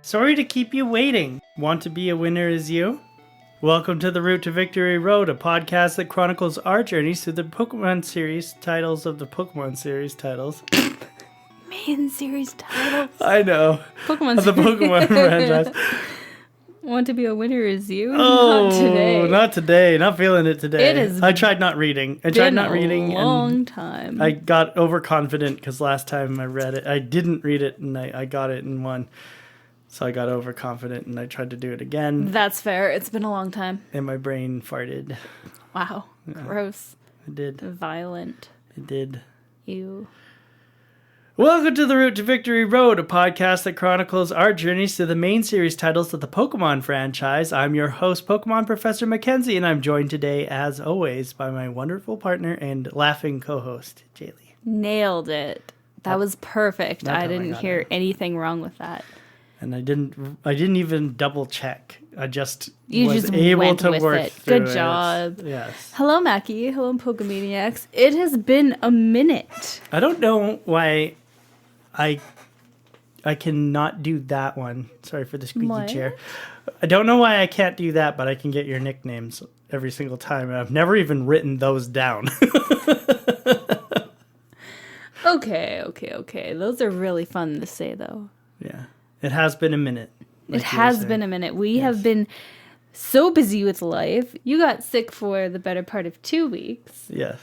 Sorry to keep you waiting. Want to be a winner as you? Welcome to the Route to Victory Road, a podcast that chronicles our journeys through the Pokemon series titles of the Pokemon series titles. Main series titles. I know. Pokemon Of the Pokemon franchise. Want to be a winner as you? Oh, not today. Not today. Not feeling it today. It is. I tried not reading. I tried not reading. A long time. I got overconfident because last time I read it, I didn't read it and I got it in one. So I got overconfident and I tried to do it again. That's fair. It's been a long time. And my brain farted. Wow. Yeah. Gross. It did. Violent. It did. Ew. Welcome to the Route to Victory Road, a podcast that chronicles our journeys to the main series titles of the Pokemon franchise. I'm your host, Pokemon Professor Mackenzie, and I'm joined today, as always, by my wonderful partner and laughing co-host, Jaylee. Nailed it. That was perfect. I didn't hear anything wrong with that. And I didn't even double check. I just was able to work through it. Good job. Yes. Hello, Mackie. Hello, Pokemaniacs. It has been a minute. I don't know why I cannot do that one. Sorry for the squeaky chair. I don't know why I can't do that, but I can get your nicknames every single time. And I've never even written those down. Okay. Those are really fun to say, though. Yeah. It has been a minute. It has been a minute. We have been so busy with life. You got sick for the better part of 2 weeks. Yes.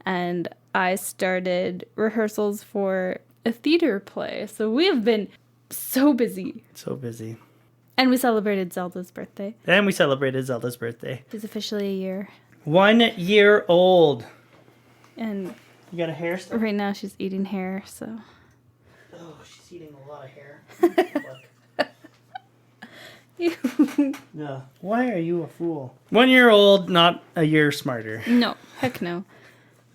And I started rehearsals for a theater play. So we have been so busy. So busy. And we celebrated Zelda's birthday. She's officially a year. 1 year old. And you got a hair still? Right now she's eating hair, so. Oh, she's eating a lot of hair. No. Why are you a fool? 1 year old, not a year smarter. No, heck no.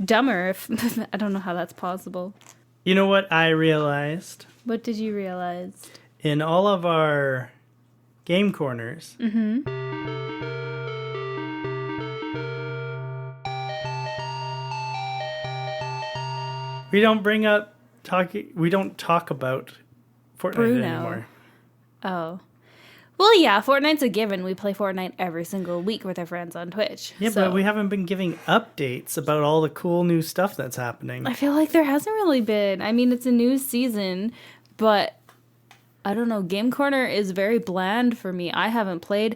Dumber, if I don't know how that's possible. You know what I realized? What did you realize? In all of our game corners. Mm-hmm. We don't talk about Fortnite anymore. Oh. Well, yeah, Fortnite's a given. We play Fortnite every single week with our friends on Twitch. Yeah, but we haven't been giving updates about all the cool new stuff that's happening. I feel like there hasn't really been. I mean, it's a new season, but I don't know. Game Corner is very bland for me. I haven't played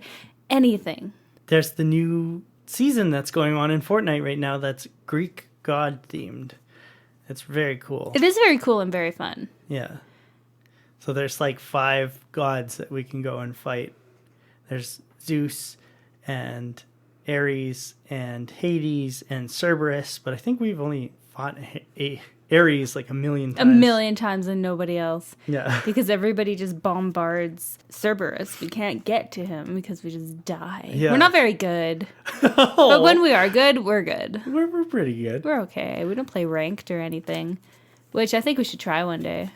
anything. There's the new season that's going on in Fortnite right now that's Greek god themed. It's very cool. It is very cool and very fun. Yeah. So there's like 5 gods that we can go and fight. There's Zeus and Ares and Hades and Cerberus, but I think we've only fought Ares like a million times. A million times and nobody else. Yeah. Because everybody just bombards Cerberus. We can't get to him because we just die. Yeah. We're not very good. But when we are good, we're good. We're pretty good. We're okay. We don't play ranked or anything, which I think we should try one day.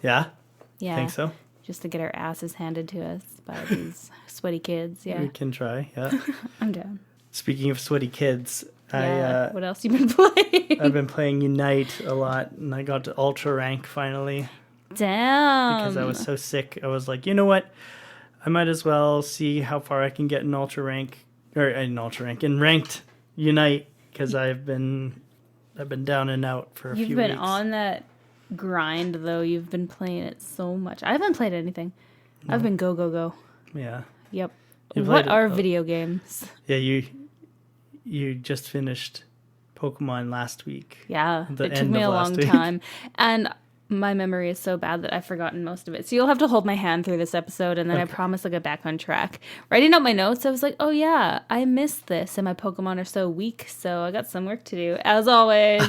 Yeah? Yeah. Think so? Just to get our asses handed to us by these sweaty kids. Yeah. We can try, yeah. I'm down. Speaking of sweaty kids, what else you been playing? I've been playing Unite a lot, and I got to Ultra Rank finally. Damn. Because I was so sick. I was like, you know what? I might as well see how far I can get in in Ranked Unite, because I've been down and out for a few weeks. You've been on that grind, though. You've been playing it so much. I haven't played anything. No. I've been go. Yeah. Yep. What are video games? Yeah, you just finished Pokemon last week. Yeah, it took me a long time. And my memory is so bad that I've forgotten most of it. So you'll have to hold my hand through this episode, and then I promise I'll get back on track. Writing out my notes, I was like, oh yeah, I missed this, and my Pokemon are so weak, so I got some work to do, as always.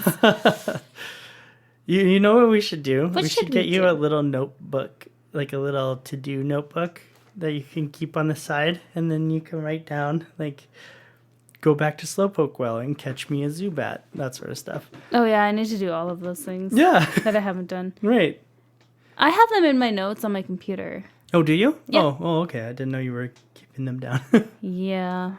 You know what we should do? We should get you a little notebook, like a little to-do notebook that you can keep on the side, and then you can write down, like, go back to Slowpoke Well and catch me a Zubat, that sort of stuff. Oh, yeah, I need to do all of those things. Yeah. That I haven't done. Right. I have them in my notes on my computer. Oh, do you? Yeah. Oh, okay. I didn't know you were keeping them down. Yeah.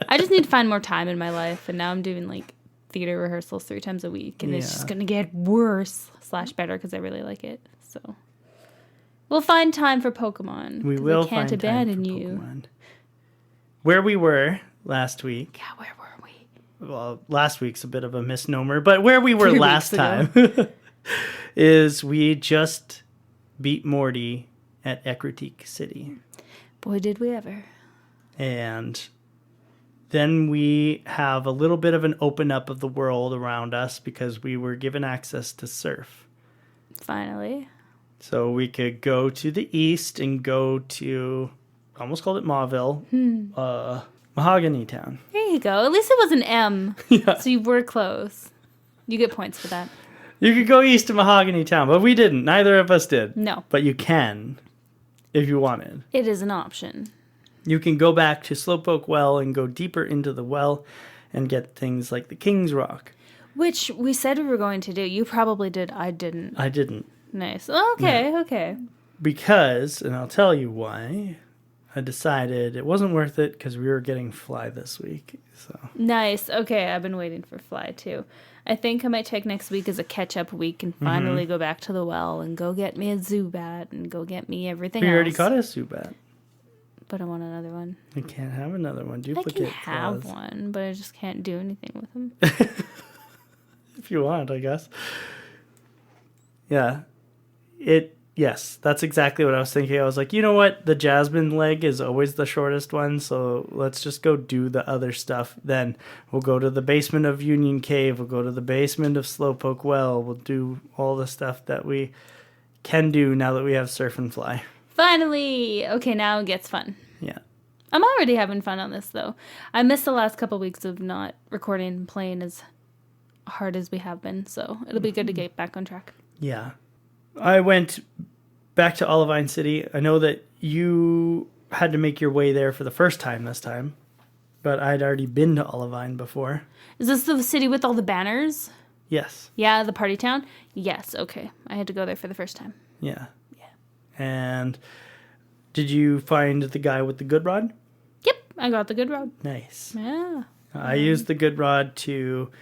I just need to find more time in my life, and now I'm doing, like, theater rehearsals 3 times a week, and it's just going to get worse / better because I really like it. So We'll find time for Pokemon. We will we can't find abandon time for you. Pokemon. Where we were last week. Yeah, where were we? Well, last week's a bit of a misnomer, but where we were last time is we just beat Morty at Ecruteak City. Boy, did we ever. And then we have a little bit of an open up of the world around us because we were given access to surf. Finally. So we could go to the east and go to, I almost called it Mauville, Mahogany Town. There you go. At least it was an M. Yeah. So you were close. You get points for that. You could go east to Mahogany Town, but we didn't. Neither of us did. No. But you can if you wanted. It is an option. You can go back to Slowpoke Well and go deeper into the well and get things like the King's Rock. Which we said we were going to do. You probably did. I didn't. I didn't. Nice. Okay, okay. Because, and I'll tell you why, I decided it wasn't worth it because we were getting Fly this week. So Nice. Okay, I've been waiting for Fly too. I think I might take next week as a catch-up week and finally go back to the well and go get me a Zubat and go get me everything else. We already caught a Zubat. But I want another one. You can't have another one. Duplicate I can have clause. one, but I just can't do anything with them. If you want, I guess. Yeah. Yes, that's exactly what I was thinking. I was like, you know what? The Jasmine leg is always the shortest one, so let's just go do the other stuff. Then we'll go to the basement of Union Cave. We'll go to the basement of Slowpoke Well. We'll do all the stuff that we can do now that we have Surf and Fly. Finally! Okay, now it gets fun. Yeah. I'm already having fun on this, though. I missed the last couple weeks of not recording and playing as hard as we have been, so it'll be good to get back on track. Yeah. I went back to Olivine City. I know that you had to make your way there for the first time this time, but I'd already been to Olivine before. Is this the city with all the banners? Yes. Yeah, the party town? Yes, okay. I had to go there for the first time. Yeah. Yeah. And did you find the guy with the good rod? Yep, I got the good rod. Nice. Yeah. I used the good rod to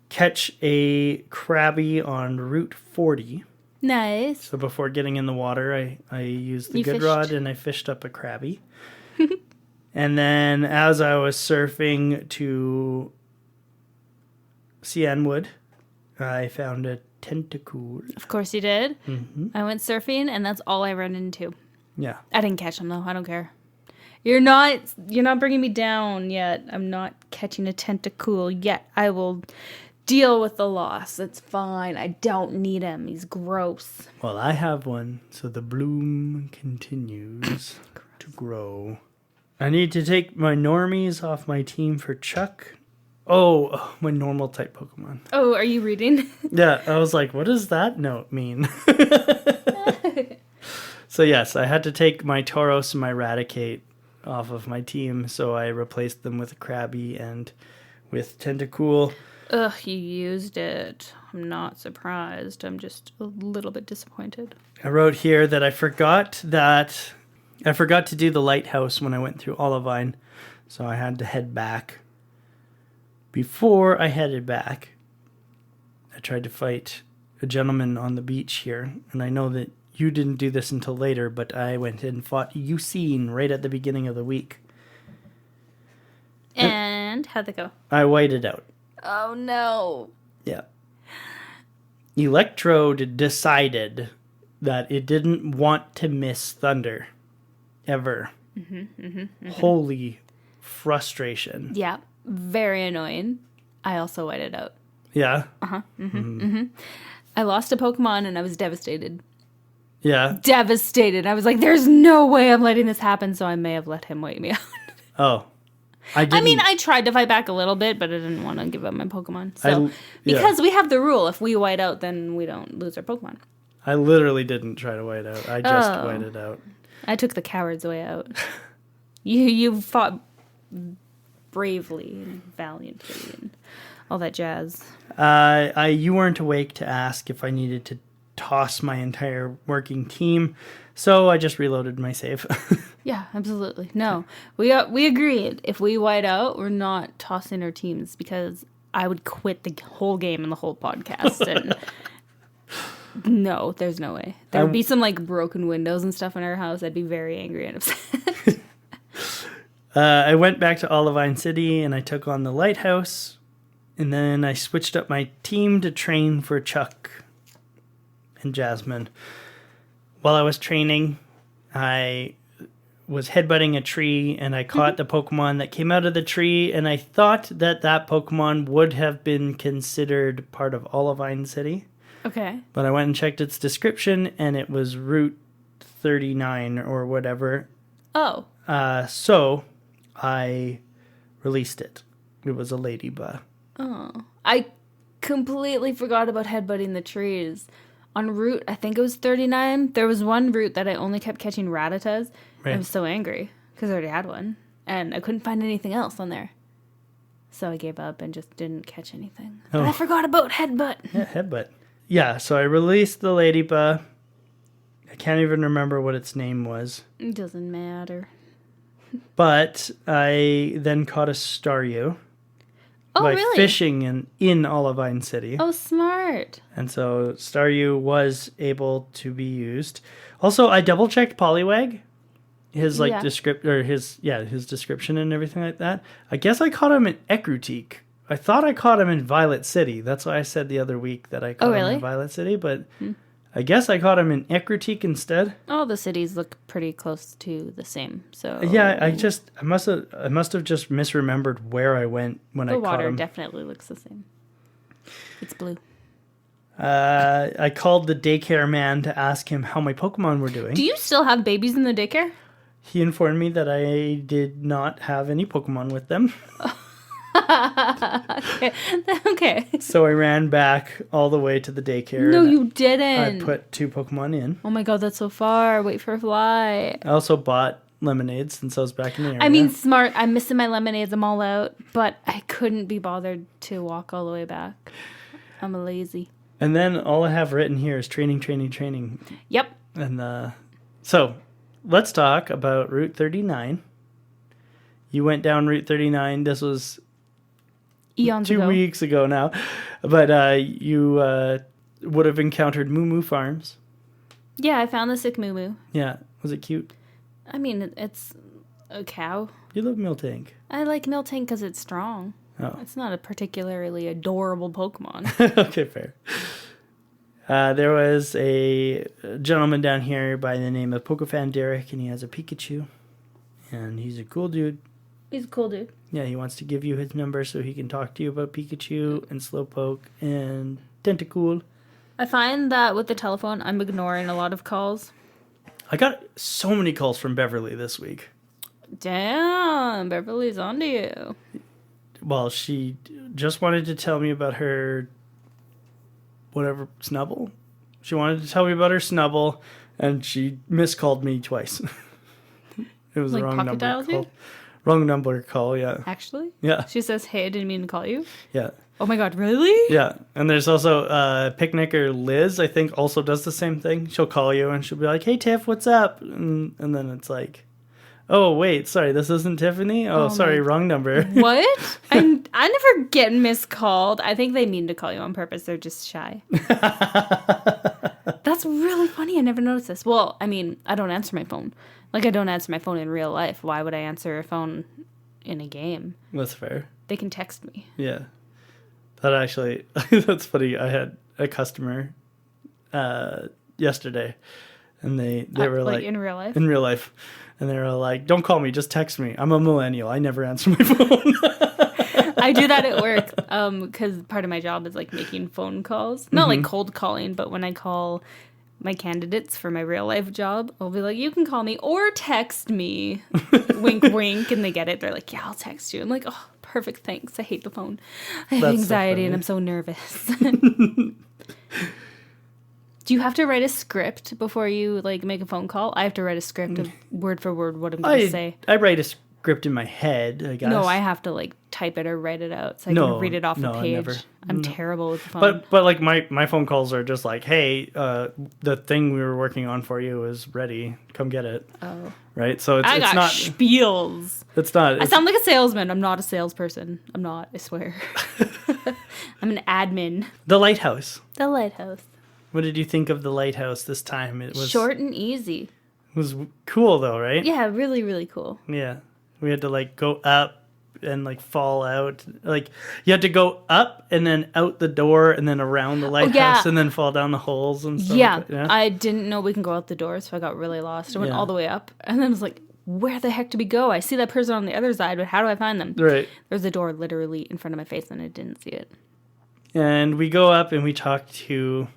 catch a crabby on Route 40. Nice. So before getting in the water, I used the You good fished. rod and I fished up a crabby. And then as I was surfing to Cianwood, I found a tentacool. Of course you did. Mm-hmm. I went surfing, and that's all I ran into. Yeah. I didn't catch them, though. I don't care. You're not bringing me down yet. I'm not catching a tentacool yet. I will deal with the loss. It's fine. I don't need him. He's gross. Well, I have one, so the bloom continues to grow. I need to take my normies off my team for Chuck. Oh, my normal type Pokemon. Oh, are you reading? Yeah, I was like, what does that note mean? So yes, I had to take my Tauros and my Raticate off of my team, so I replaced them with a Krabby and with Tentacool. Ugh, you used it. I'm not surprised. I'm just a little bit disappointed. I wrote here that I forgot to do the lighthouse when I went through Olivine, so I had to head back. Before I headed back, I tried to fight a gentleman on the beach here, and I know that you didn't do this until later, but I went and fought Eugene right at the beginning of the week. And how'd that go? I whited out. Oh, no. Yeah. Electrode decided that it didn't want to miss Thunder. Ever. Holy frustration. Yeah, very annoying. I also whited out. Yeah? I lost a Pokemon and I was devastated. Yeah. Devastated. I was like, there's no way I'm letting this happen, so I may have let him wait me out. Oh. I mean, I tried to fight back a little bit, but I didn't want to give up my Pokemon. So, because we have the rule, if we white out, then we don't lose our Pokemon. I literally didn't try to white out. I just whited out. I took the coward's way out. You fought bravely and valiantly and all that jazz. You weren't awake to ask if I needed to toss my entire working team, so I just reloaded my save. Yeah, absolutely. No, we agreed. If we white out, we're not tossing our teams because I would quit the whole game and the whole podcast. And No, there's no way. There would be some like broken windows and stuff in our house. I'd be very angry and upset. I went back to Olivine City and I took on the lighthouse. And then I switched up my team to train for Chuck and Jasmine. While I was training, I was headbutting a tree and I caught the Pokemon that came out of the tree. And I thought that Pokemon would have been considered part of Olivine City. Okay. But I went and checked its description and it was Route 39 or whatever. Oh. So I released it. It was a ladybug. Oh, I completely forgot about headbutting the trees. On route, I think it was 39, there was one route that I only kept catching Rattatas. Right. I was so angry because I already had one. And I couldn't find anything else on there. So I gave up and just didn't catch anything. Oh. But I forgot about headbutt. Yeah, headbutt. Yeah, so I released the ladybug. I can't even remember what its name was. It doesn't matter. But I then caught a Staryu. Oh, by really? Fishing in Olivine City. Oh, smart. And so Staryu was able to be used. Also, I double checked Poliwag, his his description and everything like that. I guess I caught him in Ecruteak. I thought I caught him in Violet City. That's why I said the other week that I caught him in Violet City, but I guess I caught him in Ecruteak instead. All the cities look pretty close to the same. So yeah, I must have just misremembered where I went when I caught him. The water definitely looks the same. It's blue. I called the daycare man to ask him how my Pokemon were doing. Do you still have babies in the daycare? He informed me that I did not have any Pokemon with them. Okay. So I ran back all the way to the daycare. No, you didn't. I put 2 Pokemon in. Oh my god, that's so far. Wait for a fly. I also bought lemonades since I was back in the area. I mean, smart. I'm missing my lemonades. I'm all out. But I couldn't be bothered to walk all the way back. I'm lazy. And then all I have written here is training. Yep. And so let's talk about Route 39. You went down Route 39. This was eons 2 weeks ago now, but you would have encountered Moo Moo Farms. Yeah, I found the sick Moo Moo. Yeah, was it cute? I mean, it's a cow. You love Miltank. I like Miltank because it's strong. Oh. It's not a particularly adorable Pokemon. Okay, fair. There was a gentleman down here by the name of Pokefan Derek, and he has a Pikachu, and he's a cool dude. He's a cool dude. Yeah, he wants to give you his number so he can talk to you about Pikachu and Slowpoke and Tentacool. I find that with the telephone, I'm ignoring a lot of calls. I got so many calls from Beverly this week. Damn, Beverly's onto you. Well, she just wanted to tell me about her whatever Snubble. She wanted to tell me about her Snubble, and she miscalled me twice. It was the wrong number call. Wrong number call, yeah. Actually? Yeah. She says, hey, I didn't mean to call you. Yeah. Oh my god, really? Yeah. And there's also Picnicker Liz, I think, also does the same thing. She'll call you and she'll be like, hey, Tiff, what's up? And then it's like, oh, wait, sorry, this isn't Tiffany? Oh, sorry, wrong number. What? I never get miscalled. I think they mean to call you on purpose. They're just shy. That's really funny. I never noticed this. Well, I mean, I don't answer my phone. Like, I don't answer my phone in real life. Why would I answer a phone in a game? That's fair. They can text me. Yeah. That actually, that's funny. I had a customer yesterday, and they were like... in real life? In real life. And they were like, don't call me, just text me. I'm a millennial. I never answer my phone. I do that at work because part of my job is, like, making phone calls. Not, like, cold calling, but when I call my candidates for my real life job, I'll be like, you can call me or text me. Wink, wink. And they get it. They're like, yeah, I'll text you. I'm like, oh, perfect, thanks. I hate the phone. I have anxiety and I'm so nervous. Do you have to write a script before you, like, make a phone call? I have to write a script of word for word what I'm going to say. I write a script in my head, I guess. No, I have to, like, type it or write it out so I can read it off the page. I'm terrible with the phone. But like, my phone calls are just like, hey, the thing we were working on for you is ready. Come get it. Oh. Right? So it's not... spiels. It's not... I sound like a salesman. I'm not a salesperson. I'm not, I swear. I'm an admin. The Lighthouse. The Lighthouse. What did you think of the lighthouse this time? It was short and easy. It was cool though, right? Yeah, really, really cool. Yeah. We had to like go up and like fall out. Like you had to go up and then out the door and then around the lighthouse and then fall down the holes and stuff. Yeah. Like that. Yeah. I didn't know we can go out the door, so I got really lost. I went all the way up and then was like, where the heck do we go? I see that person on the other side, but how do I find them? Right. There's a door literally in front of my face and I didn't see it. And we go up and we talk to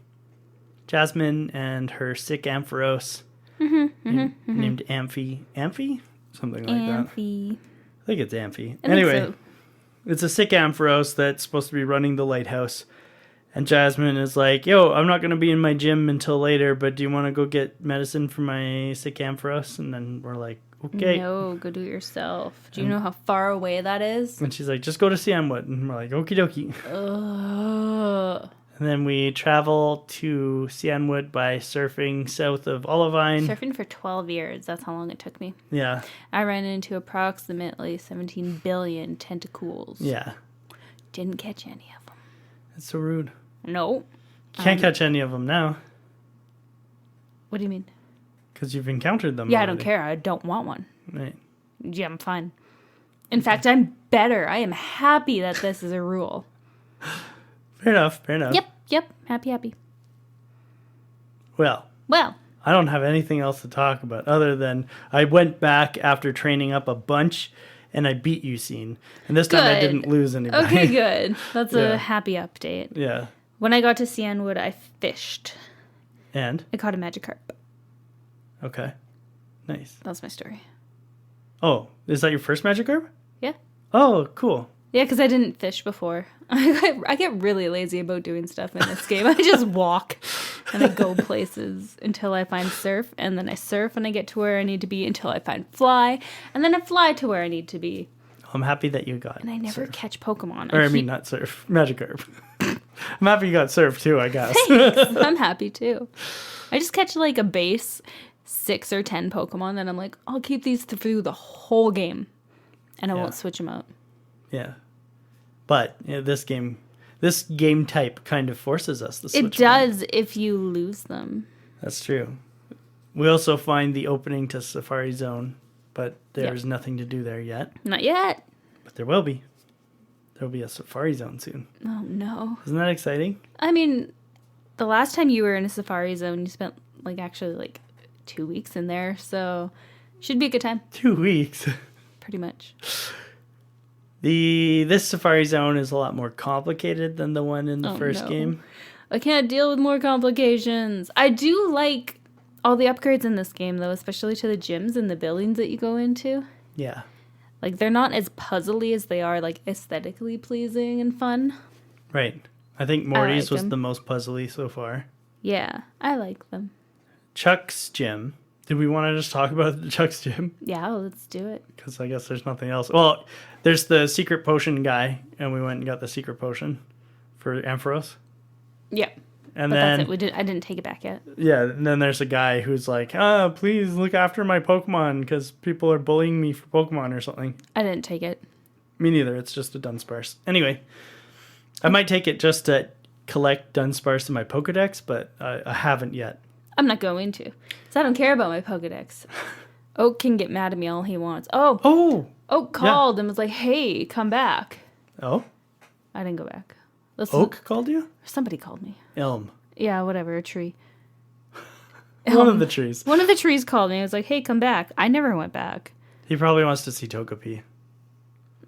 Jasmine and her sick Ampharos named Amphi. Amphi? Something like that. I think it's Amphi. Anyway, it's a sick Ampharos that's supposed to be running the lighthouse. And Jasmine is like, yo, I'm not going to be in my gym until later, but do you want to go get medicine for my sick Ampharos? And then we're like, okay. No, go do it yourself. Do you know how far away that is? And she's like, just go to Cianwood. And we're like, okie dokie. Ugh. And then we travel to Cianwood by surfing south of Olivine. Surfing for 12 years. That's how long it took me. Yeah. I ran into approximately 17 billion tentacles. Yeah. Didn't catch any of them. That's so rude. No. Can't catch any of them now. What do you mean? Because you've encountered them Yeah, already. I don't care. I don't want one. Right. Yeah, I'm fine. In fact, I'm better. I am happy that this is a rule. Fair enough. Yep. Happy. Well, I don't have anything else to talk about other than I went back after training up a bunch and I beat you, Scene. And this time I didn't lose anybody. Okay, good. That's a happy update. Yeah. When I got to Cianwood, I fished. And? I caught a Magikarp. Okay. Nice. That's my story. Oh, is that your first Magikarp? Yeah. Oh, cool. Yeah, because I didn't fish before. I get really lazy about doing stuff in this game. I just walk and I go places until I find surf, and then I surf and I get to where I need to be until I find fly, and then I fly to where I need to be. I'm happy that you got And I never catch Pokemon. Or I mean, not surf. Magikarp. I'm happy you got surf too, I guess. Thanks. I'm happy too. I just catch like a base 6 or 10 Pokemon, and I'm like, I'll keep these through the whole game, and I won't switch them out. Yeah. But this game type kind of forces us to switch. It does if you lose them. That's true. We also find the opening to Safari Zone, but there's nothing to do there yet. Not yet. But there will be. There will be a Safari Zone soon. Oh, no. Isn't that exciting? I mean, the last time you were in a Safari Zone, you spent actually 2 weeks in there, so should be a good time. 2 weeks. Pretty much. This Safari Zone is a lot more complicated than the one in the first game. I can't deal with more complications. I do like all the upgrades in this game, though, especially to the gyms and the buildings that you go into. Yeah. They're not as puzzly as they are, aesthetically pleasing and fun. Right. I think Morty's was them. the most puzzly so far. Yeah, I like them. Chuck's gym. Did we want to just talk about Chuck's gym? Yeah, let's do it. Because I guess there's nothing else. Well, there's the secret potion guy, and we went and got the secret potion for Ampharos. Yeah. And but then, that's it. I didn't take it back yet. Yeah, and then there's a guy who's like, please look after my Pokemon because people are bullying me for Pokemon or something. I didn't take it. Me neither. It's just a Dunsparce. Anyway, I might take it just to collect Dunsparce in my Pokedex, but I haven't yet. I'm not going to. Because I don't care about my Pokedex. Oak can get mad at me all he wants. Oak called and was like, hey, come back. Oh? I didn't go back. Oak called you? Somebody called me. Elm. Yeah, whatever, a tree. One of the trees. One of the trees called me. I was like, hey, come back. I never went back. He probably wants to see Togepi.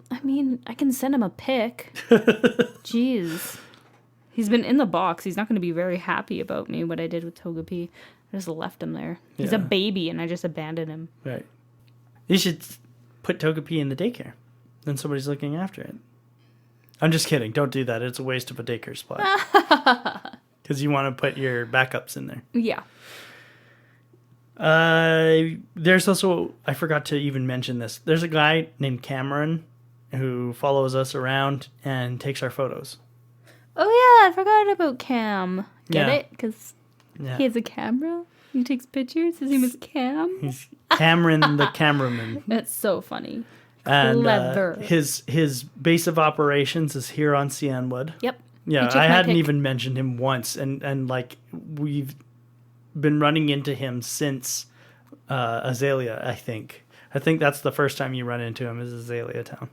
I mean, I can send him a pic. Jeez. He's been in the box. He's not going to be very happy about me, what I did with Togepi. I just left him there. He's a baby, and I just abandoned him. Right. You should put Togepi in the daycare. Then somebody's looking after it. I'm just kidding. Don't do that. It's a waste of a daycare spot. Because you want to put your backups in there. Yeah. There's also, I forgot to even mention this. There's a guy named Cameron who follows us around and takes our photos. Oh, yeah. I forgot about Cam. Get it? Because he has a camera. He takes pictures. His name is Cam. He's Cameron the cameraman. That's so funny. And Clever. his base of operations is here on Cianwood. Yep. Yeah, I hadn't even mentioned him once, and like we've been running into him since Azalea, I think. I think that's the first time you run into him is Azalea Town.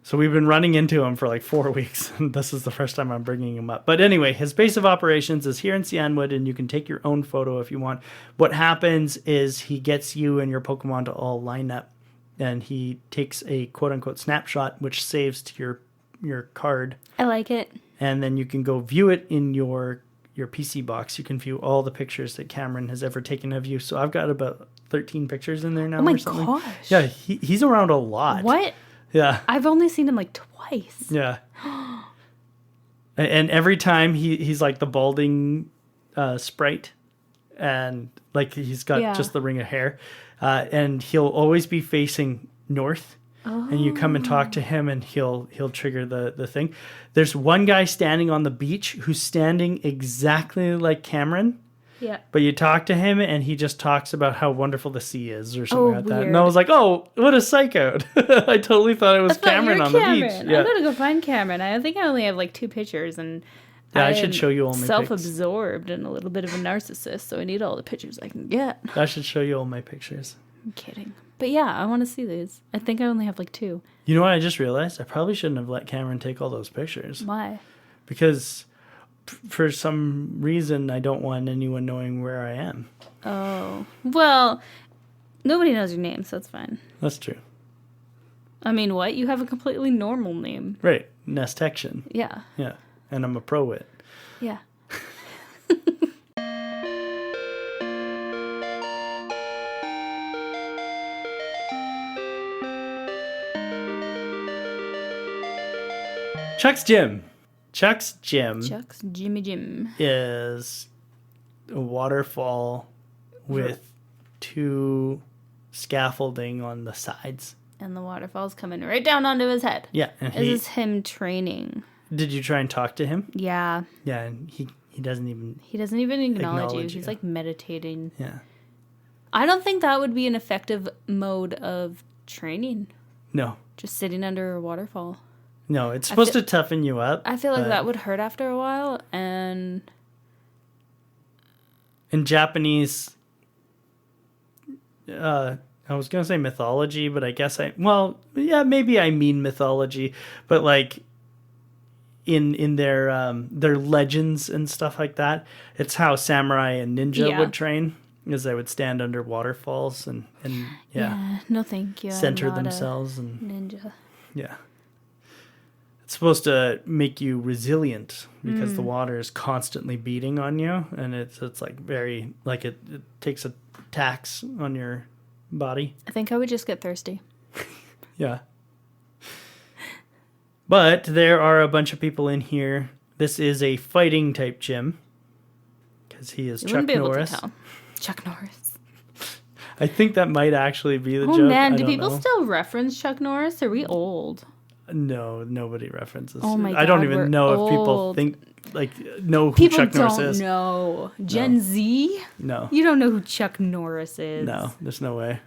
So we've been running into him for like 4 weeks, and this is the first time I'm bringing him up. But anyway, his base of operations is here in Cianwood, and you can take your own photo if you want. What happens is he gets you and your Pokemon to all line up, and he takes a quote-unquote snapshot, which saves to your card. I like it. And then you can go view it in your PC box. You can view all the pictures that Cameron has ever taken of you. So I've got about 13 pictures in there now. Oh my gosh. Yeah, he's around a lot. What? Yeah. I've only seen him like twice. Yeah. And every time he's like the balding sprite, and like he's got just the ring of hair, and he'll always be facing north. Oh. And you come and talk to him, and he'll trigger the thing. There's one guy standing on the beach who's standing exactly like Cameron. Yeah. But you talk to him, and he just talks about how wonderful the sea is, or something like that. Weird. And I was like, "Oh, what a psycho!" I totally thought it was Cameron on the beach. Yeah. I gotta go find Cameron. I think I only have like 2 pictures, and I should show you all my self-absorbed and a little bit of a narcissist, so I need all the pictures I can get. I should show you all my pictures. I'm kidding. But yeah, I want to see these. I think I only have like 2. You know what I just realized? I probably shouldn't have let Cameron take all those pictures. Why? Because for some reason, I don't want anyone knowing where I am. Oh. Well, nobody knows your name, so that's fine. That's true. I mean, what? You have a completely normal name. Right. Nestection. Yeah. Yeah. And I'm a pro-wit. Yeah. Chuck's Gym. Chuck's Jimmy Gym is a waterfall with 2 scaffolding on the sides. And the waterfall's coming right down onto his head. Yeah. And this is him training. Did you try and talk to him? Yeah. Yeah, and he doesn't even... He doesn't even acknowledge you. He's like meditating. Yeah. I don't think that would be an effective mode of training. No. Just sitting under a waterfall. No, it's supposed to toughen you up. I feel like that would hurt after a while, and... In Japanese... I was going to say mythology, but I guess maybe I mean mythology, but like in their legends and stuff like that, it's how samurai and ninja would train, is they would stand under waterfalls and no thank you. Center themselves and ninja. Yeah. It's supposed to make you resilient because the water is constantly beating on you, and it's like very like it takes a tax on your body. I think I would just get thirsty. Yeah. But there are a bunch of people in here. This is a fighting type gym because he is Chuck Norris. Chuck Norris. I think that might actually be the joke. Oh man, do people still reference Chuck Norris? Are we old? No, nobody references. Oh my God, I don't even know if people think know who people Chuck Norris is. People don't know. Gen Z? No. You don't know who Chuck Norris is. No, there's no way.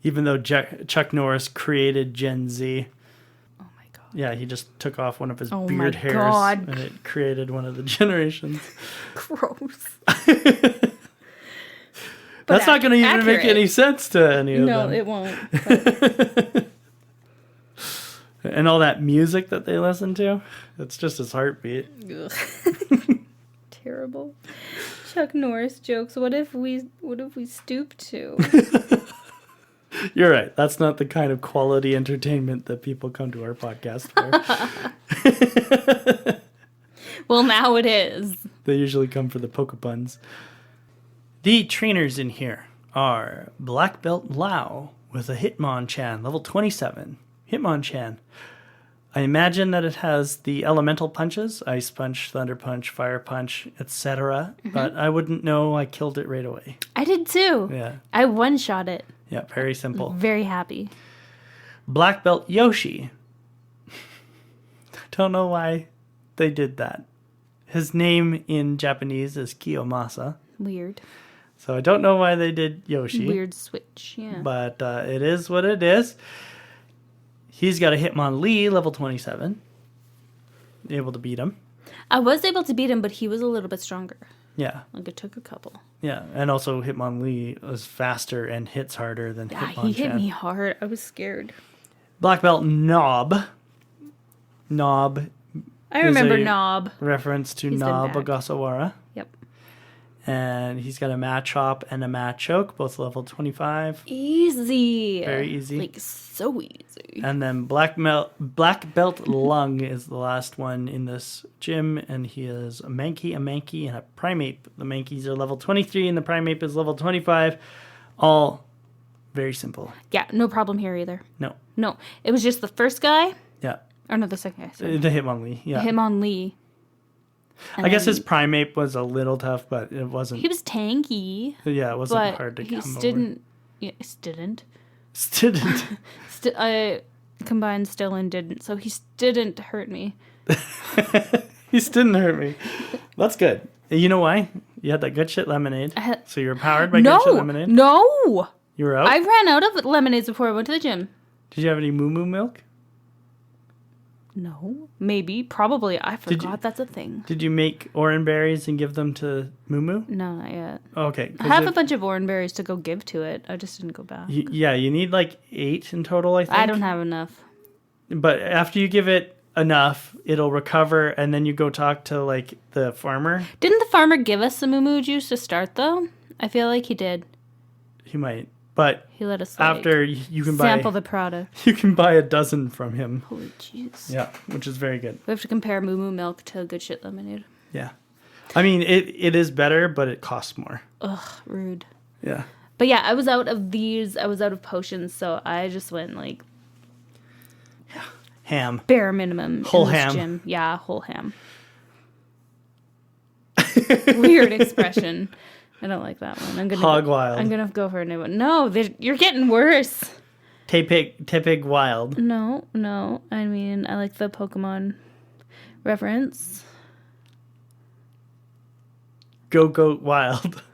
Even though Chuck Norris created Gen Z. Oh my God. Yeah, he just took off one of his beard hairs and it created one of the generations. Gross. That's not going to even make any sense to any of them. No, it won't. And all that music that they listen to, it's just his heartbeat. Terrible. Chuck Norris jokes. What if we stoop to? You're right. That's not the kind of quality entertainment that people come to our podcast for. Well, now it is. They usually come for the Pokepuns. The trainers in here are Black Belt Lao with a Hitmonchan, level 27. Hitmonchan. I imagine that it has the elemental punches, Ice Punch, Thunder Punch, Fire Punch, etc. But I wouldn't know. I killed it right away. I did too. Yeah. I one-shot it. Yeah, very simple. Very happy. Black Belt Yoshi. Don't know why they did that. His name in Japanese is Kiyomasa. Weird. So I don't know why they did Yoshi. Weird switch, yeah. But it is what it is. He's got a Hitmonlee, level 27. able to beat him. I was able to beat him, but he was a little bit stronger. Yeah. Like, it took a couple. Yeah, and also Hitmonlee is faster and hits harder than Hitmonchan. He hit me hard. I was scared. Black belt Knob. Knob. I remember Knob. Reference to He's Knob been back. Ogasawara. Yep. And he's got a Machop and a Machoke, both level 25. Easy. Very easy. Like, so easy. And then Black Belt Lung is the last one in this gym, and he is a Mankey, and a Primeape. The Mankeys are level 23, and the Primeape is level 25. All very simple. Yeah, no problem here either. No. It was just the first guy. Yeah. Or no, the second guy. Sorry. The Hitmonlee, yeah. Hitmonlee. I guess his Primeape was a little tough, but it wasn't. He was tanky. Yeah, it wasn't but hard to come over. Didn't. I combined still and didn't, so he didn't hurt me. He didn't hurt me. That's good. You know why? You had that good shit lemonade. So you're powered by good shit lemonade? No! You were out? I ran out of lemonades before I went to the gym. Did you have any moo moo milk? No. Maybe. Probably. I forgot that's a thing. Did you make orange berries and give them to Moo Moo? No, not yet. Okay. I have a bunch of orange berries to go give to it. I just didn't go back. Yeah, you need like 8 in total, I think. I don't have enough. But after you give it enough, it'll recover, and then you go talk to like the farmer. Didn't the farmer give us some moo juice to start though? I feel like he did. He might. But he let us after you can sample the product. You can buy a dozen from him. Holy jeez. Yeah, which is very good. We have to compare moo moo milk to good shit lemonade. Yeah. I mean, it is better, but it costs more. Ugh, rude. Yeah. But yeah, I was out of these. I was out of potions, so I just went like ham. Bare minimum. Whole in this ham. Gym. Yeah, whole ham. Weird expression. I don't like that one. I'm gonna go for a new one. No, you're getting worse. Tepig Wild. No. I mean, I like the Pokemon reference. Go-Goat Wild.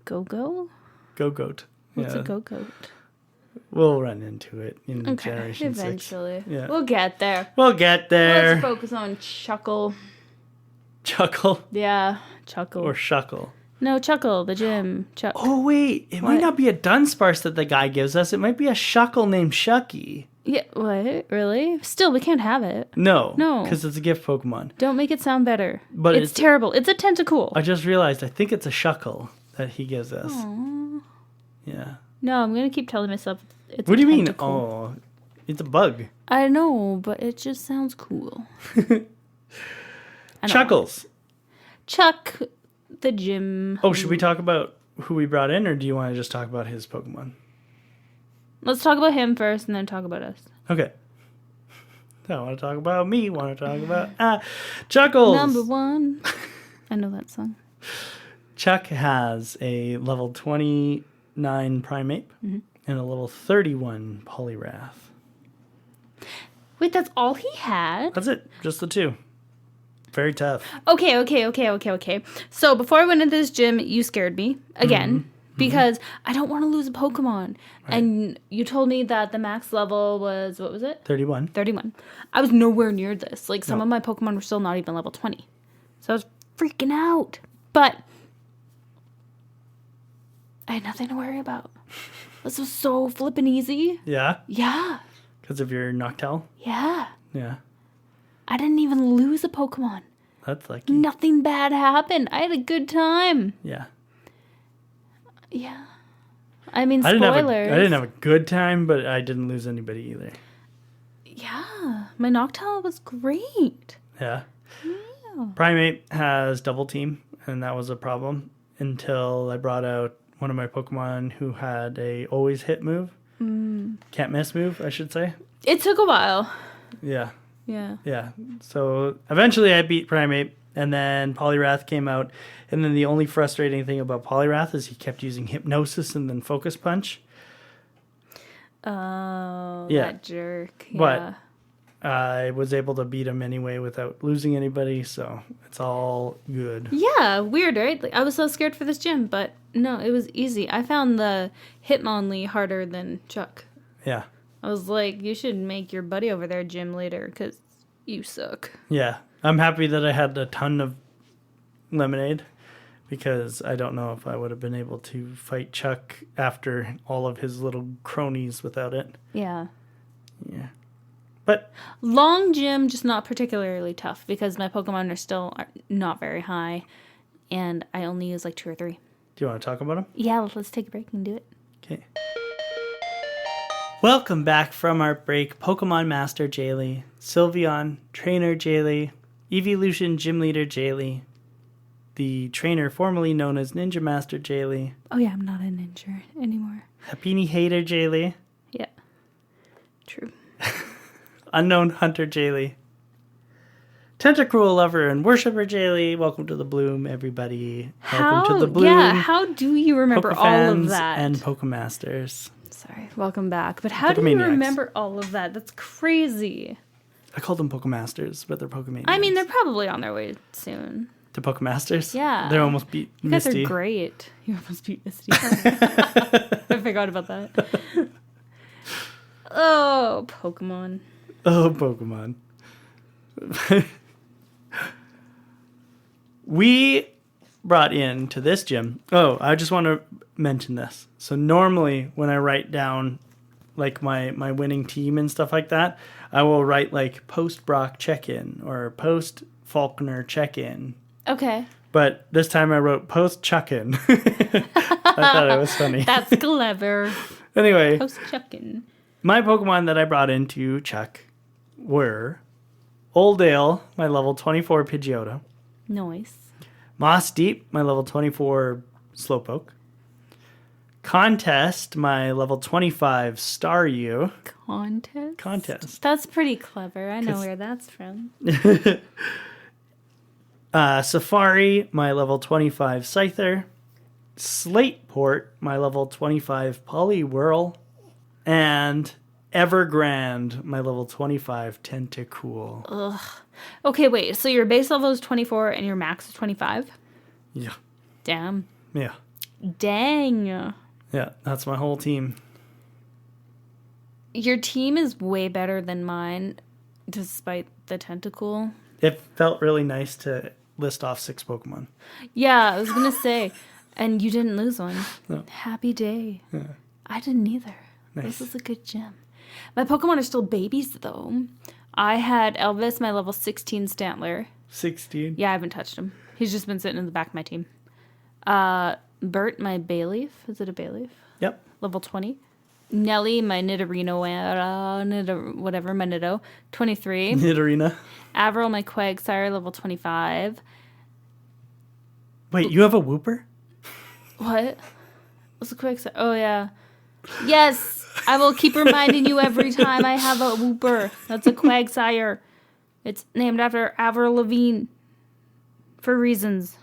Go-Go? Go-Goat. What's a Go-Goat? We'll run into it in Generation 6. Eventually. Yeah. We'll get there. Let's focus on Chuckle. Chuckle? Yeah, Chuckle. Or Shuckle. No, Chuckle, the gym. Chuck. Oh, wait. It might not be a Dunsparce that the guy gives us. It might be a Shuckle named Shucky. Yeah, what? Really? Still, we can't have it. No. Because it's a gift Pokemon. Don't make it sound better. But it's terrible. It's a Tentacool. I just realized I think it's a Shuckle that he gives us. Aww. Yeah. No, I'm going to keep telling myself it's what a do you Tentacool. mean? Oh, it's a bug. I know, but it just sounds cool. Chuckles. Chuck, the gym. Oh, should we talk about who we brought in, or do you want to just talk about his Pokemon? Let's talk about him first and then talk about us. Okay. I want to talk about me. Want to talk about Chuckles. Number 1. I know that song. Chuck has a level 29 Primeape and a level 31 Poliwrath. Wait, that's all he had? That's it. Just the 2. Very tough. Okay. So before I went into this gym, you scared me again because I don't want to lose a Pokemon. Right. And you told me that the max level was, what was it? 31. I was nowhere near this. Like some of my Pokemon were still not even level 20. So I was freaking out. But I had nothing to worry about. This was so flippin' easy. Yeah? Yeah. Because of your Noctowl? Yeah. Yeah. I didn't even lose a Pokemon. That's lucky. Nothing bad happened. I had a good time. Yeah. Yeah. I mean, spoilers. I didn't have a good time, but I didn't lose anybody either. Yeah. My Noctowl was great. Yeah. Primeape has Double Team, and that was a problem until I brought out one of my Pokemon who had a Always Hit move. Can't Miss move, I should say. It took a while. Yeah. Yeah. So eventually I beat Primeape, and then Poliwrath came out. And then the only frustrating thing about Poliwrath is he kept using Hypnosis and then Focus Punch. Oh, that jerk. Yeah. But I was able to beat him anyway without losing anybody, so it's all good. Yeah, weird, right? Like, I was so scared for this gym, but no, it was easy. I found the Hitmonlee harder than Chuck. Yeah. I was like, you should make your buddy over there gym later, because you suck. Yeah. I'm happy that I had a ton of lemonade because I don't know if I would have been able to fight Chuck after all of his little cronies without it. Yeah. Yeah. But long gym, just not particularly tough because my Pokemon are still not very high, and I only use like 2 or 3. Do you want to talk about them? Yeah, let's take a break and do it. Okay. Welcome back from our break, Pokemon Master Jaylee, Sylveon, Trainer Jaylee, Evolution Gym Leader Jaylee, the trainer formerly known as Ninja Master Jaylee. Oh yeah, I'm not a ninja anymore. Happini Hater Jaylee. Yeah. True. Unknown Hunter Jaylee. Tentacruel Lover and Worshipper Jaylee. Welcome to the Bloom, everybody. Welcome to the Bloom. Yeah, how do you remember all of that? And Pokemasters. Sorry, welcome back. But how do you remember all of that? That's crazy. I call them Pokemasters, but they're Pokemaniacs. I mean, they're probably on their way soon. To Pokemasters? Yeah. They're almost beat Misty. You guys are great. You almost beat Misty. I forgot about that. Oh, Pokemon. Oh, Pokemon. We brought into this gym. Oh, I just want to mention this. So normally when I write down like my winning team and stuff like that, I will write like post Brock check-in or post Faulkner check-in. Okay. But this time I wrote post chuck-in. I thought it was funny. That's clever. Anyway. Post chuck-in. My Pokemon that I brought into Chuck were Oldale, my level 24 Pidgeotto. Nice. Moss Deep, my level 24 Slowpoke. Contest, my level 25 Staryu. Contest. That's pretty clever. I know where that's from. Safari, my level 25 Scyther. Slateport, my level 25 Poliwhirl. And Evergrande, my level 25 Tentacool. Ugh. Okay, wait. So your base level is 24 and your max is 25? Yeah. Damn. Yeah. Dang. Yeah, that's my whole team. Your team is way better than mine, despite the Tentacool. It felt really nice to list off 6 Pokemon. Yeah, I was going to say. And you didn't lose one. No. Happy day. Yeah. I didn't either. Nice. This is a good gym. My Pokemon are still babies, though. I had Elvis, my level 16 Stantler. 16? Yeah, I haven't touched him. He's just been sitting in the back of my team. Bert, my Bayleaf. Is it a Bayleaf? Yep. Level 20. Nelly, my Nidorino, my Nido, 23. Nidorina. Avril, my Quagsire, level 25. Wait, you have a Wooper? What? What's a Quagsire? Oh, yeah. Yes! I will keep reminding you every time I have a Wooper. That's a Quagsire. It's named after Avril Lavigne. For reasons.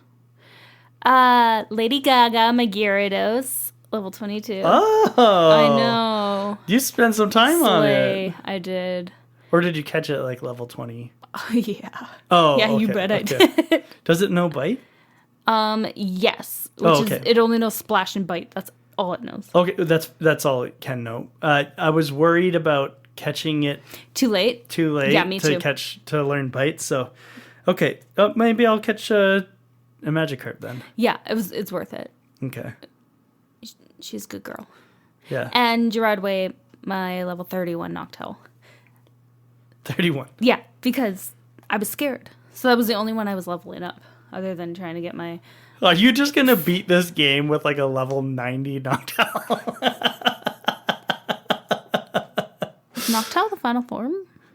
Lady Gaga, my Gyarados, level 22. Oh! I know. You spent some time on it. I did. Or did you catch it at like level 20? Oh, yeah. Oh, yeah, okay, you bet I okay. did. Does it know bite? Yes. Which is, it only knows Splash and Bite. That's all it knows. Okay, that's all it can know. I was worried about catching it too late. Yeah, me too. To learn Bite. So, okay, maybe I'll catch a Magikarp then. Yeah, it's worth it. Okay. She's a good girl. Yeah. And Gerardway, my level 31 Noctowl. 31. Yeah, because I was scared. So that was the only one I was leveling up, other than trying to get my... Are you just going to beat this game with like a level 90 Noctowl? Is Noctowl the final form?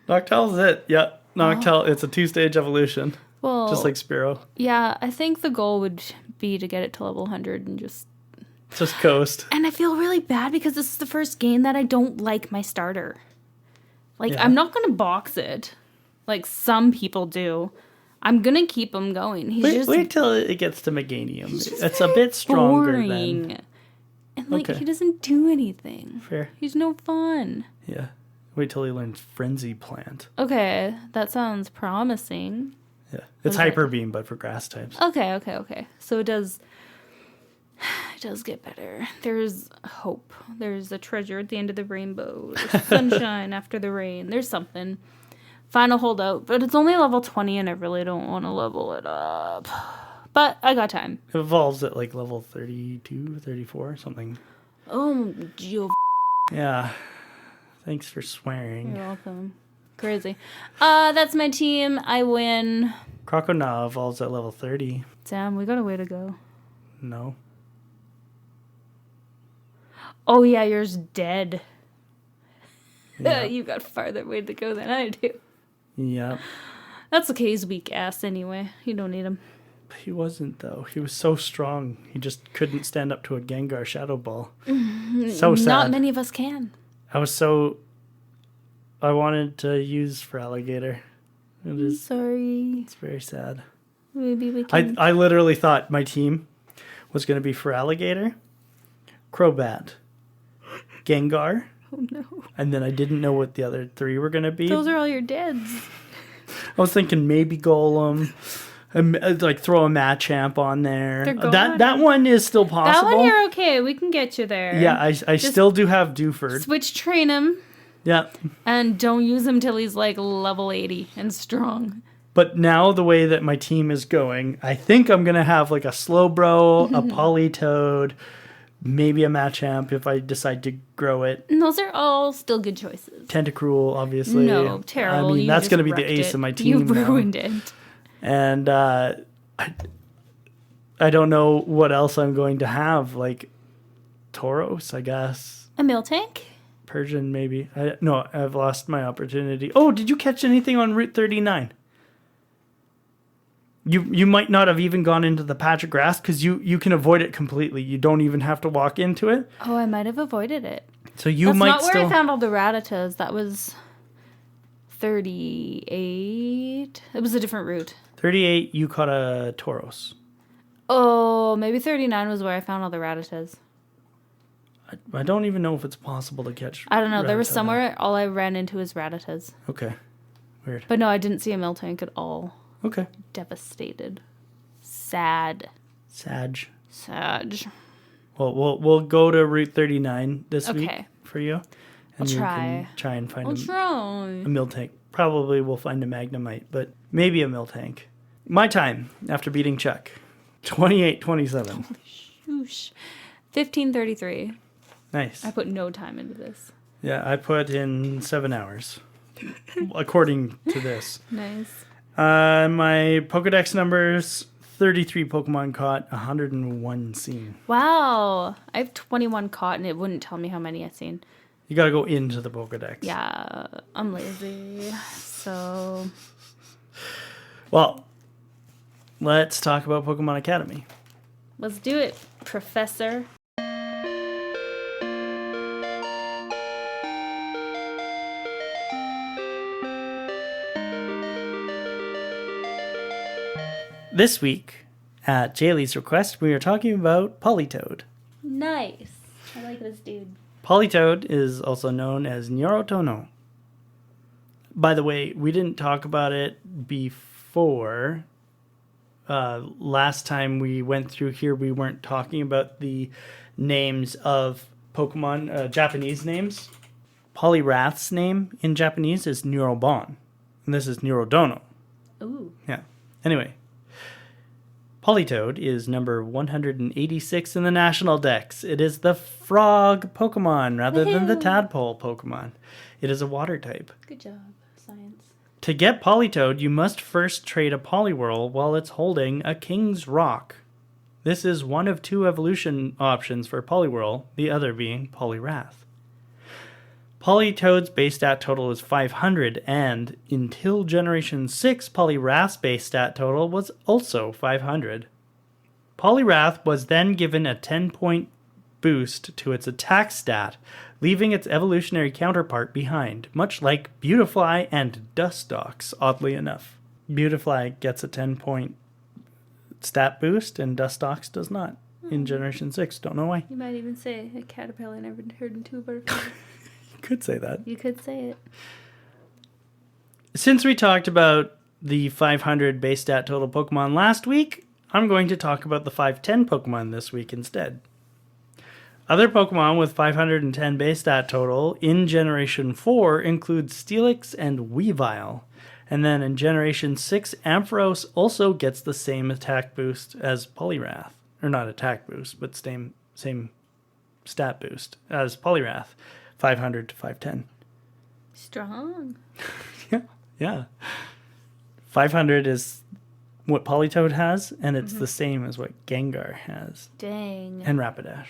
Noctowl's it. Yeah. Noctowl, it's a 2-stage evolution. Well, just like Spearow. Yeah, I think the goal would be to get it to level 100 and just coast. And I feel really bad because this is the first game that I don't like my starter. Like, yeah. I'm not going to box it like some people do. I'm going to keep him going. Wait till it gets to Meganium. It's a bit stronger then. And, like, he doesn't do anything. Fair. He's no fun. Yeah. Wait till he learns Frenzy Plant. Okay, that sounds promising. Yeah. It's Hyper Beam, but for grass types. Okay. So it does get better. There's hope. There's a treasure at the end of the rainbow. There's sunshine after the rain. There's something. Final holdout, but it's only level 20 and I really don't want to level it up. But I got time. It evolves at like level 32, 34, something. Oh, you. Yeah. Thanks for swearing. You're welcome. Crazy. That's my team. I win. Crocodile evolves at level 30. Damn, we got a way to go. No. Oh, yeah, yours dead. Yeah. You got farther way to go than I do. Yep. That's okay. He's weak ass anyway. You don't need him. He wasn't, though. He was so strong. He just couldn't stand up to a Gengar Shadow Ball. So sad. Not many of us can. I wanted to use for Alligator. Sorry. It's very sad. Maybe we can. I literally thought my team was going to be for Alligator, Crobat, Gengar. Oh, no. And then I didn't know what the other three were going to be. Those are all your deads. I was thinking maybe Golem, and like throw a Machamp on there. That one is still possible. That one you're okay. We can get you there. Yeah, I still do have Dewford. Switch train him. Yeah. And don't use him till he's like level 80 and strong. But now the way that my team is going, I think I'm going to have like a Slowbro, a Politoed, maybe a Machamp if I decide to grow it. And those are all still good choices. Tentacruel, obviously. No, terrible. I mean, that's going to be the ace of my team. You ruined it. And I don't know what else I'm going to have. Like Tauros, I guess. A Miltank? Persian, maybe. No, I've lost my opportunity. Oh, did you catch anything on Route 39? You might not have even gone into the patch of grass because you can avoid it completely. You don't even have to walk into it. Oh, I might have avoided it. So That's not where I found all the Rattatas. That was 38. It was a different route. 38, you caught a Tauros. Oh, maybe 39 was where I found all the Rattatas. I don't even know if it's possible to catch. I don't know. There was somewhere all I ran into was Rattatas. Okay. Weird. But no, I didn't see a Miltank at all. Okay. Devastated. Sad. Sag. Well, we'll go to Route 39 this week for you. And I'll try. Can try and find a try. Miltank. Probably we'll find a Magnemite, but maybe a Miltank. My time after beating Chuck. 28-27. Shoosh. 15:33. Nice. I put no time into this. Yeah, I put in 7 hours. According to this. Nice. My Pokedex numbers, 33 Pokemon caught, 101 seen. Wow. I have 21 caught, and it wouldn't tell me how many I've seen. You got to go into the Pokedex. Yeah, I'm lazy. So. Well, let's talk about Pokemon Academy. Let's do it, Professor. This week, at Jaylee's request, we are talking about Politoed. Nice. I like this dude. Politoed is also known as Nyorotono. By the way, we didn't talk about it before. Last time we went through here, we weren't talking about the names of Pokemon, Japanese names. Poliwrath's name in Japanese is Neurobon, and this is Neurodono. Ooh. Yeah. Anyway. Politoed is number 186 in the National Dex. It is the frog Pokemon rather than the tadpole Pokemon. It is a water type. Good job, science. To get Politoed, you must first trade a Poliwhirl while it's holding a King's Rock. This is one of 2 evolution options for Poliwhirl, the other being Poliwrath. Politoed's base stat total is 500, and until Generation 6, Poliwrath's base stat total was also 500. Poliwrath was then given a 10-point boost to its attack stat, leaving its evolutionary counterpart behind, much like Beautifly and Dustox, oddly enough. Beautifly gets a 10-point stat boost, and Dustox does not in Generation 6. Don't know why. You might even say a caterpillar never turned into a butterfly. Could say that. You could say it. Since we talked about the 500 base stat total Pokemon last week, I'm going to talk about the 510 Pokemon this week instead. Other Pokemon with 510 base stat total in Generation 4 include Steelix and Weavile. And then in Generation 6, Ampharos also gets the same attack boost as Poliwrath. Or not attack boost, but same stat boost as Poliwrath. 500 to 510. Strong. Yeah. 500 is what Politoed has, and it's the same as what Gengar has. Dang. And Rapidash.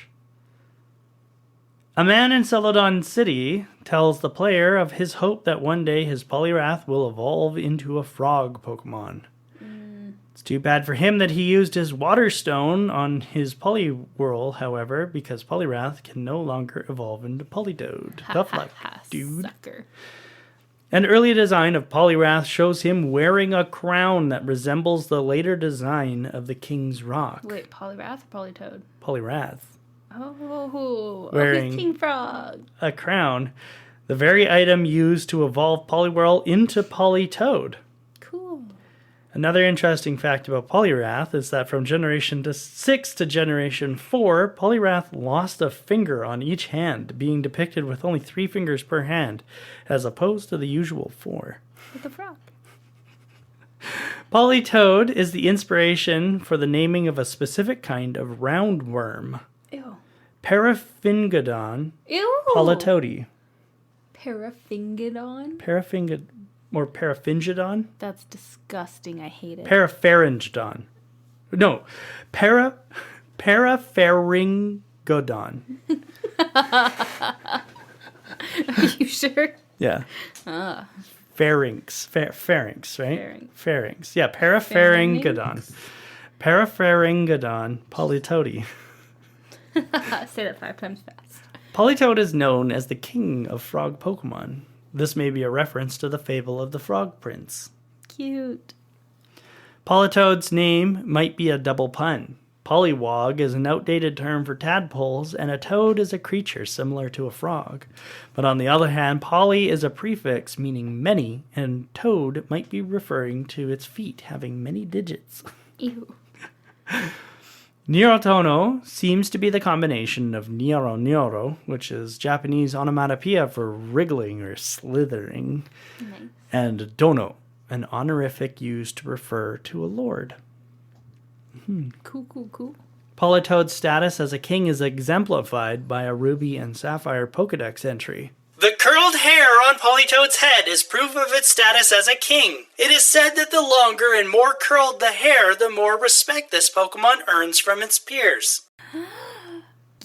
A man in Celadon City tells the player of his hope that one day his Poliwrath will evolve into a frog Pokemon. It's too bad for him that he used his Water Stone on his Poliwhirl, however, because Poliwrath can no longer evolve into Politoed. Tough luck, dude. Sucker. An early design of Poliwrath shows him wearing a crown that resembles the later design of the King's Rock. Wait, Poliwrath or Politoed? Poliwrath. Oh, Wearing King Frog. A crown, the very item used to evolve Poliwhirl into Politoed. Cool. Another interesting fact about Poliwrath is that from Generation 6 to Generation 4, Poliwrath lost a finger on each hand, being depicted with only 3 fingers per hand, as opposed to the usual 4. With the frog. Politoed is the inspiration for the naming of a specific kind of roundworm. Ew. Paraphingodon Ew. politoedi. Paraphingodon? Paraphingodon? That's disgusting. I hate it. Parapharyngodon. No. Parapharyngodon. Are you sure? Yeah. Pharynx. Pharynx, right? Pharynx. Yeah, parapharyngodon. Parapharyngodon politoedi. Say that 5 times fast. Politoed is known as the king of frog Pokemon. This may be a reference to the fable of the Frog Prince. Cute. Politoed's name might be a double pun. Poliwog is an outdated term for tadpoles, and a toad is a creature similar to a frog. But on the other hand, poly is a prefix meaning many, and toad might be referring to its feet having many digits. Ew. Nirotono seems to be the combination of niro, which is Japanese onomatopoeia for wriggling or slithering, Nice. and dono, an honorific used to refer to a lord. Cool. Politoed's status as a king is exemplified by a Ruby and Sapphire Pokedex entry. The curled hair on Politoed's head is proof of its status as a king. It is said that the longer and more curled the hair, the more respect this Pokemon earns from its peers.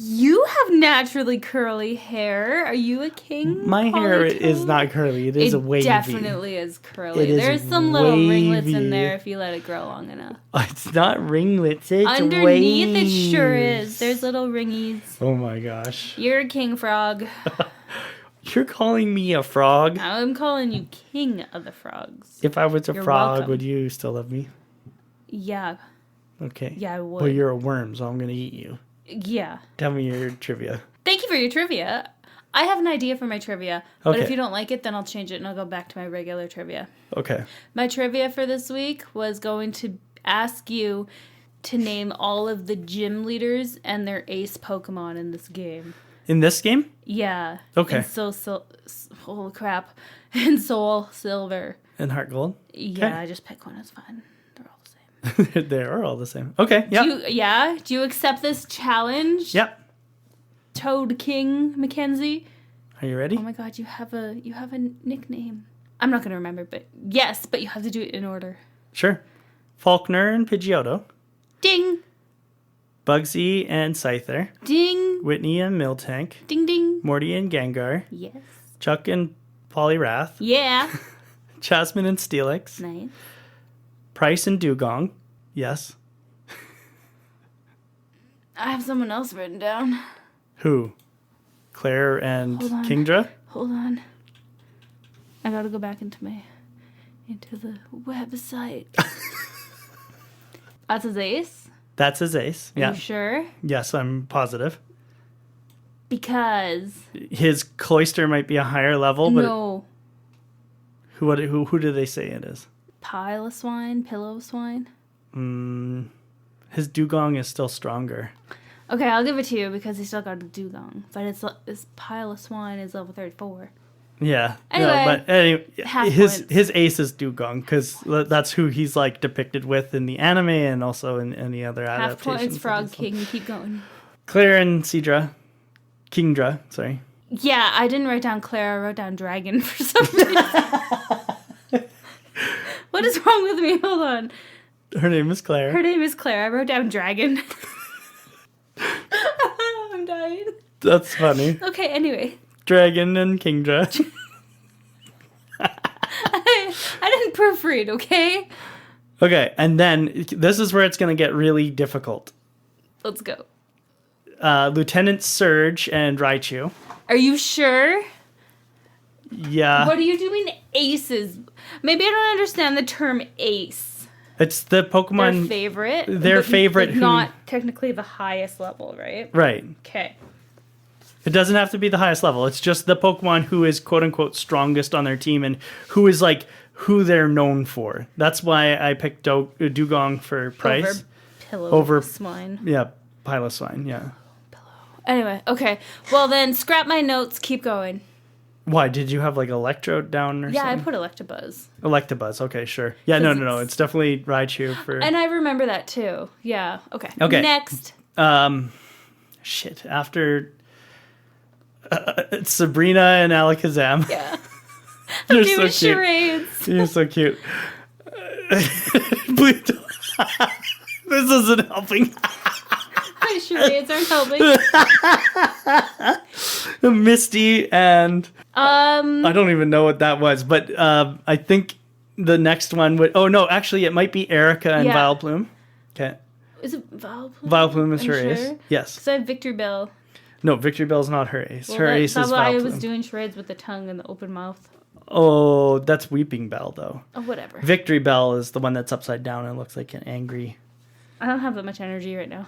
You have naturally curly hair. Are you a king? My hair Politoed? is not curly. It is wavy. It definitely is curly. It is There's some little wavy. ringlets in there if you let it grow long enough. It's not ringlets. It's Underneath waves. it sure is. There's little ringies. Oh my gosh. You're a king frog. You're calling me a frog? I'm calling you king of the frogs. If I was a You're frog, welcome. would you still love me? Yeah. Okay. Yeah, I would. Well, you're a worm, so I'm going to eat you. Yeah. Tell me your trivia. Thank you for your trivia. I have an idea for my trivia, but Okay. if you don't like it, then I'll change it and I'll go back to my regular trivia. Okay. My trivia for this week was going to ask you to name all of the gym leaders and their ace Pokemon in this game. In this game? Yeah. Okay. And holy crap. And Soul Silver. In Heart Gold? Yeah, Okay. I just pick one. It's fine. They're all the same. They are all the same. Okay. Yep. Do you accept this challenge? Yep. Toad King Mackenzie? Are you ready? Oh my god, you have a nickname. I'm not gonna remember, but yes, but you have to do it in order. Sure. Faulkner and Pidgeotto. Ding! Bugsy and Scyther. Ding! Whitney and Miltank. Ding ding! Morty and Gengar. Yes. Chuck and Poliwrath. Yeah. Jasmine and Steelix. Nice. Price and Dugong. Yes. I have someone else written down. Who? Claire and Hold on. Kingdra? Hold on. I gotta go back into the website. That's his ace? That's his ace. Are Yeah. you sure? Yes, I'm positive. Because His Cloyster might be a higher level, but no. who do they say it is? Pile of swine, pillow of swine. His Dugong is still stronger. Okay, I'll give it to you because he still got a dugong. But this pile of swine is level 34. Yeah. Anyway, his ace is Dugong because that's who he's like depicted with in the anime and also in any other adaptations. Half points, Frog King. Keep going. Claire and Kingdra, sorry. Yeah, I didn't write down Claire. I wrote down Dragon for some reason. What is wrong with me? Hold on. Her name is Claire. I wrote down Dragon. I'm dying. That's funny. Okay, anyway. Dragon and Kingdra. I didn't proofread, okay? Okay, and then this is where it's going to get really difficult. Let's go. Lieutenant Surge and Raichu. Are you sure? Yeah. What are you doing aces? Maybe I don't understand the term ace. It's the Pokemon... Their favorite? Their favorite like not technically the highest level, right? Right. Okay. It doesn't have to be the highest level. It's just the Pokemon who is quote-unquote strongest on their team and who is like who they're known for. That's why I picked Dugong for price. Over Piloswine. Yeah, Piloswine, yeah. Anyway, okay. Well then, scrap my notes. Keep going. Why? Did you have like Electrode down or something? Yeah, I put Electabuzz. Electabuzz, okay, sure. Yeah, no. It's definitely Raichu for... And I remember that too. Yeah, okay. Okay. Next. Shit. After... Sabrina and Alakazam. Yeah. You're so so cute. Charades. You're so cute. Please don't. This isn't helping. My charades aren't helping. Misty and I don't even know what that was, but I think the next one would... Oh, no, actually, it might be Erica and Vileplume. Okay. Is it Vileplume? Vileplume is her ace. Sure? Yes. So I have Victory Bell. No, Victory Bell's not her ace. Well, her ace is Vileplume. I was Vileplume. doing charades with the tongue and the open mouth. Oh, that's Weeping Bell, though. Oh, whatever. Victory Bell is the one that's upside down and looks like an angry... I don't have that much energy right now.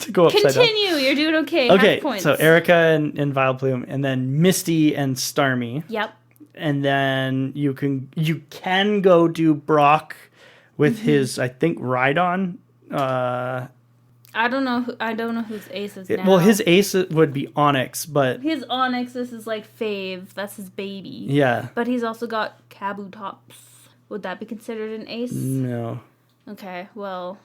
to go upside down. Continue. You're doing okay. Okay, Half points. so Erica and Vileplume, and then Misty and Starmie. Yep. And then you can go do Brock with his, I think, Rhydon. I don't know whose ace is now. Well, his ace would be Onyx, but... His Onyx, this is like Fave. That's his baby. Yeah. But he's also got Kabutops. Would that be considered an ace? No. Okay, well,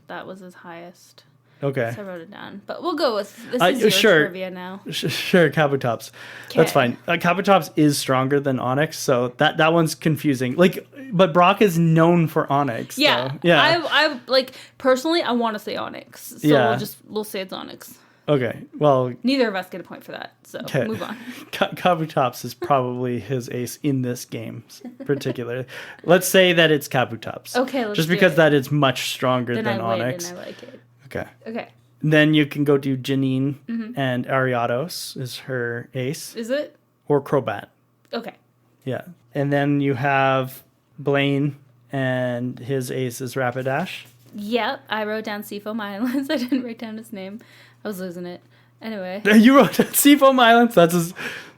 that was his highest. Okay. So I wrote it down. But we'll go with... This is your trivia now. Sure, Kabutops. Okay. That's fine. Kabutops is stronger than Onyx, so that one's confusing. Like, but Brock is known for Onyx. Yeah. So, yeah. I like, personally, I want to say Onyx. So we'll say it's Onyx. Okay, well... Neither of us get a point for that, so move on. Kabutops is probably his ace in this game, particularly. Let's say that it's Kabutops. Okay, let's Just do because it. that is much stronger Then than I win, Onyx. and I like it. Okay. Okay. Then you can go do Janine, and Ariados is her ace. Is it? Or Crobat. Okay. Yeah. And then you have Blaine, and his ace is Rapidash. Yep, I wrote down Seafoam Islands. I didn't write down his name. I was losing it. Anyway. You wrote down Seafoam Islands. That's his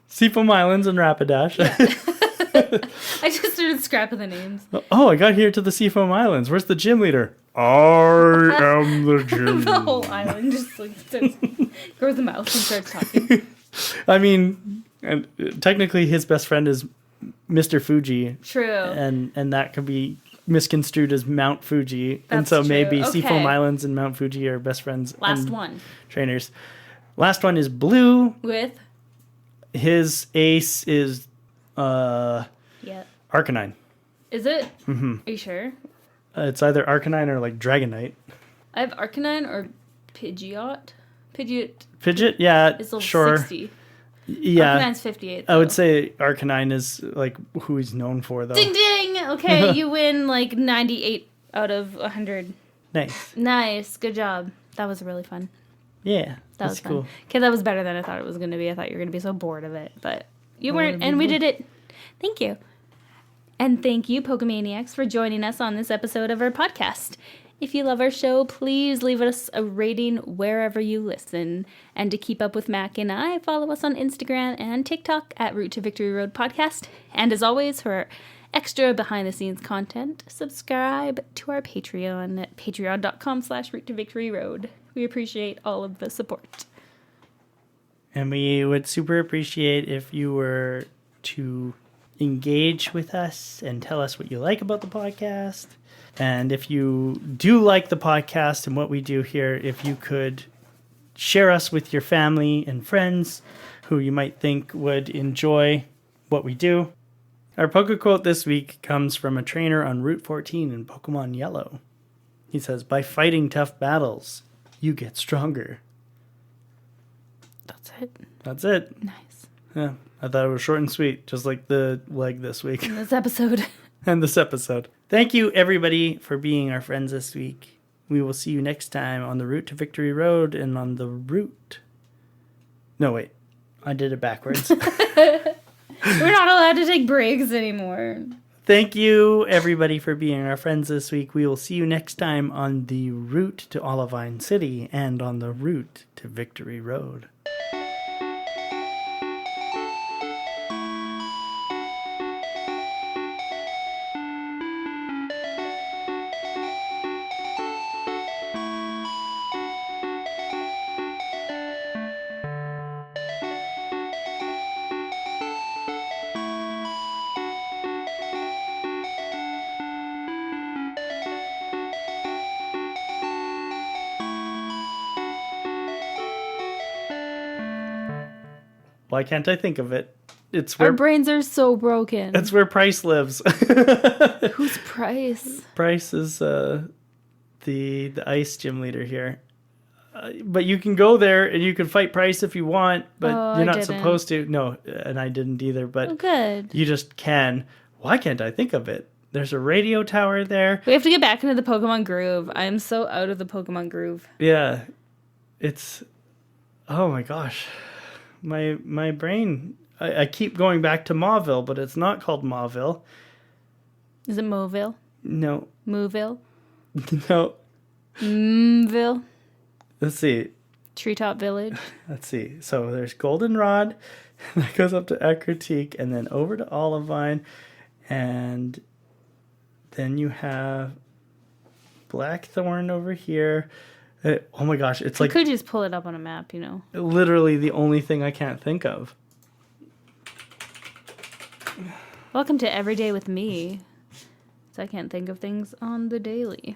Seafoam Islands and Rapidash. Yeah. I just started scrapping the names. Oh, I got here to the Seafoam Islands. Where's the gym leader? I am the gym. The whole island just like goes the mouth and starts talking. I mean, technically his best friend is Mr. Fuji. True. And that could be misconstrued as Mount Fuji. That's and so true. maybe Okay. Seafoam Islands and Mount Fuji are best friends. Last and one. Trainers. Last one is Blue. With? His ace is Yeah. Arcanine. Is it? Mm-hmm. Are you sure? It's either Arcanine or like Dragonite. I have Arcanine or Pidgeot. Pidgeot? Yeah, is level sure. 60. Yeah. Arcanine's 58. Though. I would say Arcanine is like who he's known for, though. Ding ding! Okay, you win like 98 out of 100. Nice. Nice. Good job. That was really fun. Yeah. That was cool. fun. Okay, that was better than I thought it was going to be. I thought you were going to be so bored of it, but you weren't, and we did it. Thank you. And thank you, Pokemaniacs, for joining us on this episode of our podcast. If you love our show, please leave us a rating wherever you listen. And to keep up with Mac and I, follow us on Instagram and TikTok at Route to Victory Road Podcast. And as always, for extra behind-the-scenes content, subscribe to our Patreon at patreon.com/Route to Victory Road. We appreciate all of the support. And we would super appreciate if you were to engage with us and tell us what you like about the podcast. And if you do like the podcast and what we do here, if you could share us with your family and friends who you might think would enjoy what we do. Our Poke Quote this week comes from a trainer on Route 14 in Pokemon Yellow. He says, "By fighting tough battles, you get stronger." That's it. That's it. Nice. Yeah, I thought it was short and sweet, just like the leg this week. This episode. And this episode. Thank you, everybody, for being our friends this week. We will see you next time on the Route to Victory Road and on the route. No, wait. I did it backwards. We're not allowed to take breaks anymore. Thank you, everybody, for being our friends this week. We will see you next time on the route to Olivine City and on the route to Victory Road. Why can't I think of it? It's where our brains are so broken. It's where Price lives. Who's Price? Price is the ice gym leader here. But you can go there and you can fight Price if you want, but you're not supposed to. No, and I didn't either. But good. You just can. Why can't I think of it? There's a radio tower there. We have to get back into the Pokemon groove. I'm so out of the Pokemon groove. Yeah, it's. Oh my gosh. My brain, I keep going back to Mauville, but it's not called Mauville. Is it Mauville? No. Mooville? No. Mville? Let's see. Treetop Village? Let's see. So there's Goldenrod, that goes up to Ecruteak, and then over to Olivine, and then you have Blackthorn over here. Oh my gosh, it's like... You could just pull it up on a map, you know. Literally the only thing I can't think of. Welcome to Everyday with me. So I can't think of things on the daily.